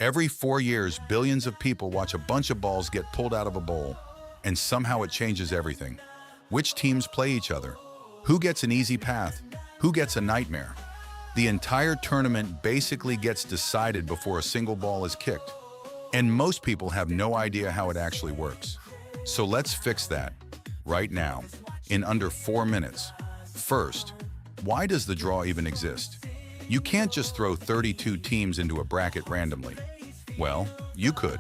Every 4 years, billions of people watch a bunch of balls get pulled out of a bowl, and somehow it changes everything. Which teams play each other? Who gets an easy path? Who gets a nightmare? The entire tournament basically gets decided before a single ball is kicked. And most people have no idea how it actually works. So let's fix that right now, in under 4 minutes. First, why does the draw even exist? You can't just throw 32 teams into a bracket randomly. Well, you could.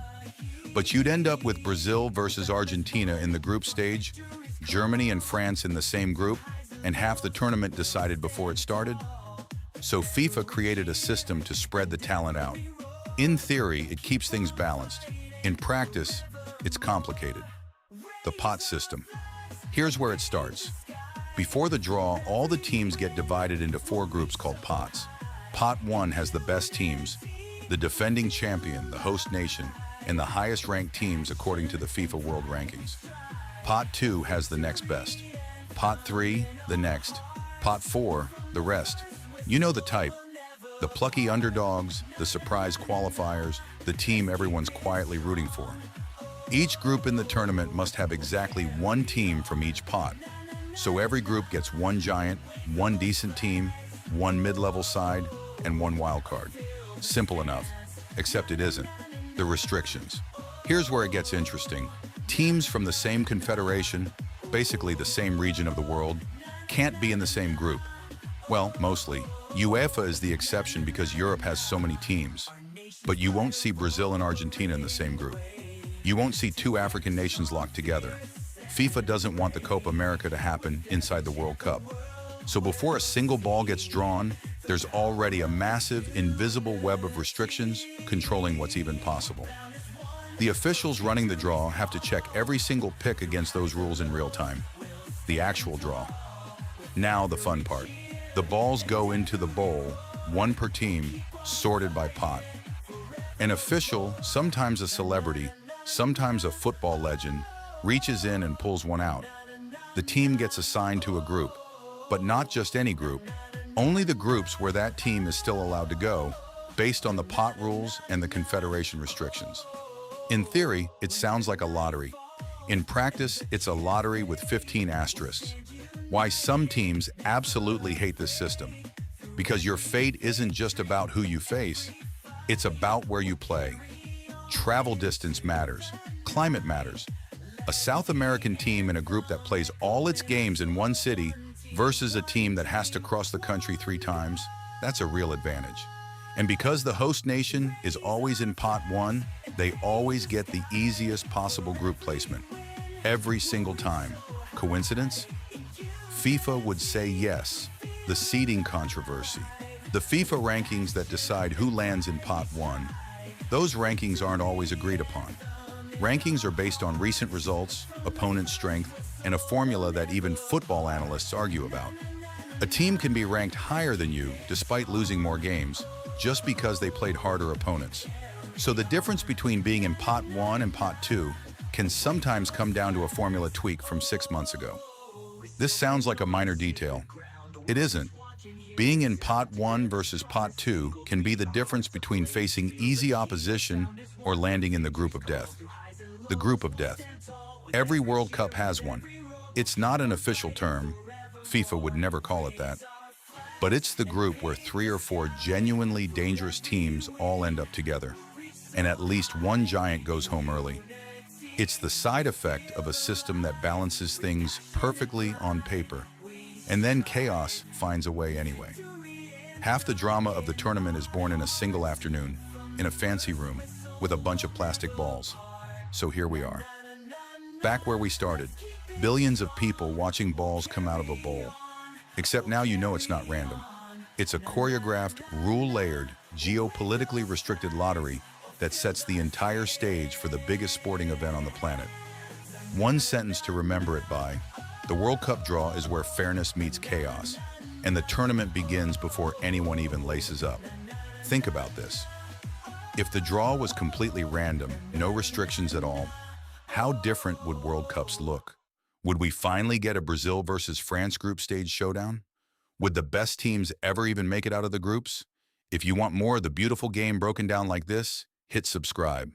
But you'd end up with Brazil versus Argentina in the group stage, Germany and France in the same group, and half the tournament decided before it started. So FIFA created a system to spread the talent out. In theory, it keeps things balanced. In practice, it's complicated. The pot system. Here's where it starts. Before the draw, all the teams get divided into 4 groups called pots. Pot 1 has the best teams, the defending champion, the host nation, and the highest ranked teams according to the FIFA World Rankings. Pot 2 has the next best. Pot 3, the next. Pot 4, the rest. You know the type. The plucky underdogs, the surprise qualifiers, the team everyone's quietly rooting for. Each group in the tournament must have exactly 1 team from each pot. So every group gets 1 giant, 1 decent team, 1 mid-level side, and 1 wild card. Simple enough, except it isn't. The restrictions. Here's where it gets interesting. Teams from the same confederation, basically the same region of the world, can't be in the same group. Well, mostly. UEFA is the exception because Europe has so many teams. But you won't see Brazil and Argentina in the same group. You won't see 2 African nations locked together. FIFA doesn't want the Copa America to happen inside the World Cup. So before a single ball gets drawn, there's already a massive, invisible web of restrictions controlling what's even possible. The officials running the draw have to check every single pick against those rules in real time. The actual draw. Now the fun part. The balls go into the bowl, 1 per team, sorted by pot. An official, sometimes a celebrity, sometimes a football legend, reaches in and pulls one out. The team gets assigned to a group, but not just any group, only the groups where that team is still allowed to go, based on the pot rules and the confederation restrictions. In theory, it sounds like a lottery. In practice, it's a lottery with 15 asterisks. Why some teams absolutely hate this system. Because your fate isn't just about who you face, it's about where you play. Travel distance matters. Climate matters. A South American team in a group that plays all its games in one city versus a team that has to cross the country 3 times, that's a real advantage. And because the host nation is always in pot 1, they always get the easiest possible group placement. Every single time. Coincidence? FIFA would say yes. The seeding controversy. The FIFA rankings that decide who lands in pot 1. Those rankings aren't always agreed upon. Rankings are based on recent results, opponent strength, and a formula that even football analysts argue about. A team can be ranked higher than you despite losing more games, just because they played harder opponents. So the difference between being in pot 1 and pot 2 can sometimes come down to a formula tweak from 6 months ago. This sounds like a minor detail. It isn't. Being in pot 1 versus pot 2 can be the difference between facing easy opposition or landing in the group of death. The group of death. Every World Cup has one. It's not an official term. FIFA would never call it that. But it's the group where 3 or 4 genuinely dangerous teams all end up together, and at least 1 giant goes home early. It's the side effect of a system that balances things perfectly on paper, and then chaos finds a way anyway. Half the drama of the tournament is born in a single afternoon, in a fancy room, with a bunch of plastic balls. So here we are. Back where we started, billions of people watching balls come out of a bowl. Except now you know it's not random. It's a choreographed, rule-layered, geopolitically restricted lottery that sets the entire stage for the biggest sporting event on the planet. One sentence to remember it by: the World Cup draw is where fairness meets chaos, and the tournament begins before anyone even laces up. Think about this. If the draw was completely random, no restrictions at all, how different would World Cups look? Would we finally get a Brazil versus France group stage showdown? Would the best teams ever even make it out of the groups? If you want more of the beautiful game broken down like this, hit subscribe.